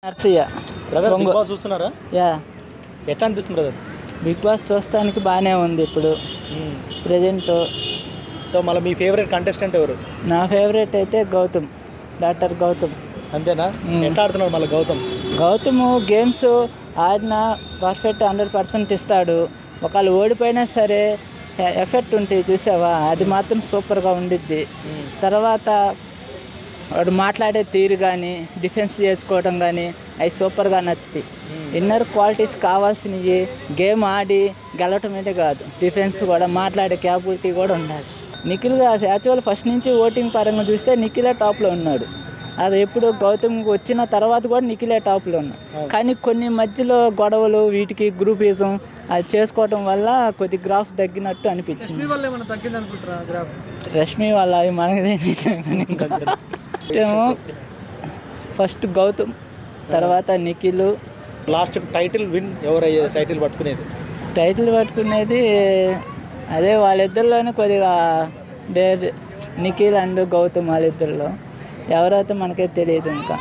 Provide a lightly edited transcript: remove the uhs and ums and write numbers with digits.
Narsaiah brother big boss చూస్తున్నారా? Yeah ఎట్లా అనిపిస్తుంది బ్రదర్? బిగ్ బాస్ చూస్తానికి బాగానే ఉంది ఇప్పుడు ప్రజెంట్. సో మళ్ళీ మీ ఫేవరెట్ కంటెస్టెంట్ ఎవరు? నా ఫేవరెట్ అయితే గౌతమ్, డాక్టర్ గౌతమ్. అంతేనా? ఎట్లా ఆడుతున్నాడు మళ్ళీ గౌతమ్? గౌతమ్ గేమ్స్ ఆడిన పర్ఫెక్ట్ 100% ఇస్తాడు. ఒకళ్ళు ఓడిపోయినా సరే ఎఫెక్ట్ ఉంటుంది చూసావా, అది మాత్రం సూపర్గా ఉండిద్ది. తర్వాత వాడు మాట్లాడే తీరు కానీ డిఫెన్స్ చేసుకోవడం కానీ అవి సూపర్గా నచ్చుతాయి. ఇన్నర్ క్వాలిటీస్ కావాల్సినవి గేమ్ ఆడి గెలవటమేటే కాదు, డిఫెన్స్ కూడా మాట్లాడే క్యాపబిలిటీ కూడా ఉండాలి. నిఖిల్ యాక్చువల్ ఫస్ట్ నుంచి ఓటింగ్ పరంగా చూస్తే నిఖిలే టాప్లో ఉన్నాడు. అది ఎప్పుడు గౌతమ్ వచ్చిన తర్వాత కూడా నిఖిలే టాప్లో ఉన్నాడు. కానీ కొన్ని మధ్యలో గొడవలు వీటికి గ్రూపిజం అది చేసుకోవటం వల్ల కొద్ది గ్రాఫ్ తగ్గినట్టు అనిపించింది. రష్మి వాళ్ళ అవి మనకి ఫస్ట్ గౌతమ్, తర్వాత నిఖిల్. లాస్ట్ టైటిల్ విన్ ఎవరయ్యే? టైటిల్ పట్టుకునేది అదే వాళ్ళిద్దరిలోనే కొద్దిగా నిఖిల్ అండ్ గౌతమ్ వాళ్ళిద్దరిలో ఎవరైతే మనకే తెలియదు ఇంకా.